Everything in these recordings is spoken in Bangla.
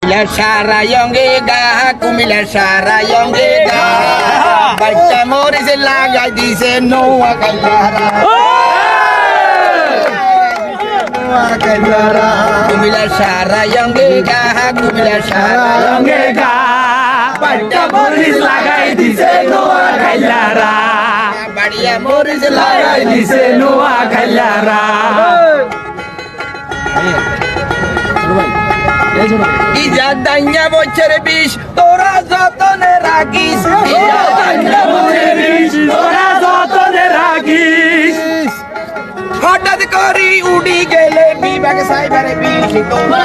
সারায়ঙ্গে গা কুমিল্লা সারায়ঙ্গে গা বাচ্চা মরিছে লাগাই দিছে নোয়া কাইলারা কুমিল্লা সারায়ঙ্গে গা কুমিল্লা সারায়ঙ্গে গা বাচ্চা মরিছে লাগাই দিছে নোয়া কাইলারা বাড়িয়া মরিছে লাগাই দিছে নোয়া কাইলারা ইজা দাইয়া বছর বিষ তোরা যতনে রাখিস ইজা দাইয়া বছর বিষ তোরা যতনে রাখিস হঠাৎ করি উড়ি গেলে বিভাগ সাইবারে বিষ তোরা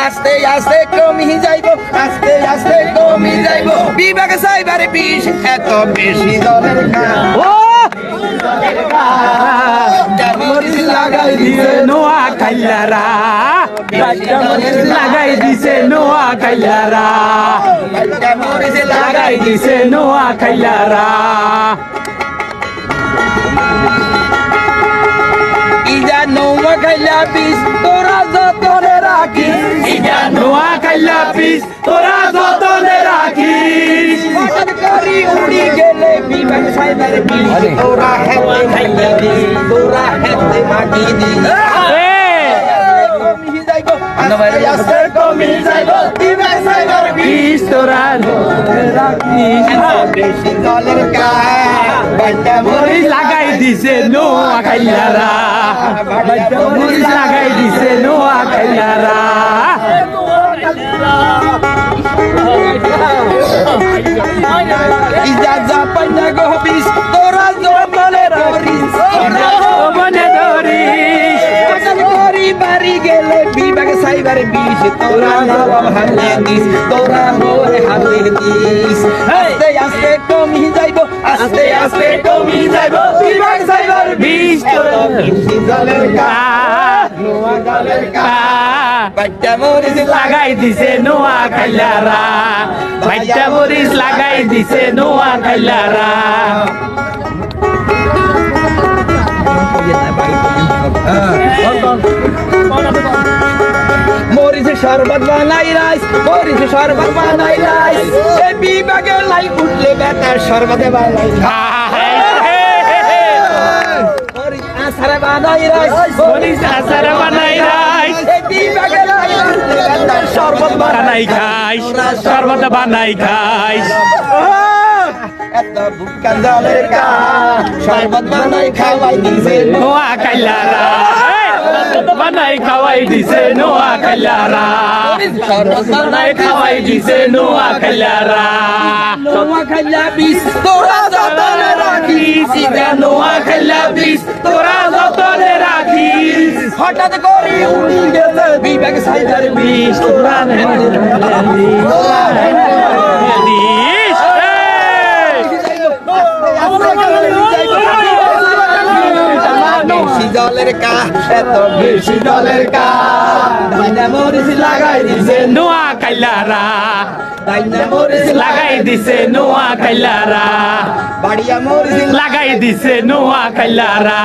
আস্তে আস্তে কমি যাইব আস্তে আস্তে কমি যাইব বিভাগ সাইবারে বিষ এত বেশি দলের কাজ লাগাই দিছে নোয়া কাইলারা লাগাই দিছে নোয়া কাইলারা লাগাই দিছে নোয়া কাইলারা ইজা নোয়া কাইলা পিস তোরা যতনে রাখিস ইজা নোয়া কাইলা পিস তোরা যতনে রাখিস হঠাৎ করি উড়ি গেলে বিভাগ সাইবার বিষ তোরা হেতে খাইয়া দিস তোরা হেতে মাটি দিস আস্তে কমি যাইব বিভাগ সাইবার বিষ তোরা রাখিস বেশি দলের কাজ বাচ্চা মরিচ লাগাই দিছে নোয়া কাইলারা বাচ্চা মরিচ লাগাই দিছে নোয়া কাইলারা ইজা যা পাইনা গো বিষ তোরা জমলে ধরিস জমলে ধরিস হঠাৎ করি বাড়ি গেলে বিভাগ সাইবার বিষ তোরা নরম হাতে দিস তোরা মোরে হাতে দিস আস্তে আস্তে কমি যাইব আস্তে আস্তে কমি যাইব বিভাগ সাইবার বিষ তোরা বেশি দলের কাজ নোয়া দলের কাজ বাচ্চা মরিচ লাগাই দিছে নোয়া কাইলারা বাচ্চা মরিচ লাগাই দিছে নোয়া কাইলারা মরিচ শরবত বানাই রাইস মরিচ শরবত বানাই রাইস এই বিভাগে লাই উঠলে বেটার শরবতে বানাই মরিচ আসারে বানাই রাইস মরিচ আসারে বানাই রাইস এই বিভাগে লাই উঠলে বেটার শরবত বানাই খাইস শরবত বানাই খাইস এত বুকান দলের কা শরবত বানাই খাওয়াই দিছে নোয়া কাইলারা বানাই খাওয়াই দিছে নোয়া কাইলারা শরবত বানাই খাওয়াই দিছে নোয়া কাইলারা নোয়া খাইলা বিষ তোরা যতনে রাখিস ইজা নোয়া খাইলা বিষ তোরা যতনে রাখিস হঠাৎ করে উড়ি গেলে বিভাগ সাইবার বিষ তোরা বেশি দলের কা এত বেশি দলের কা দাইনা মরিচ লাগাই দিছে নোয়া কাইলারা দাইনা মরিচ লাগাই দিছে নোয়া কাইলারা বাড়িয়া মরিচ লাগাই দিছে নোয়া কাইলারা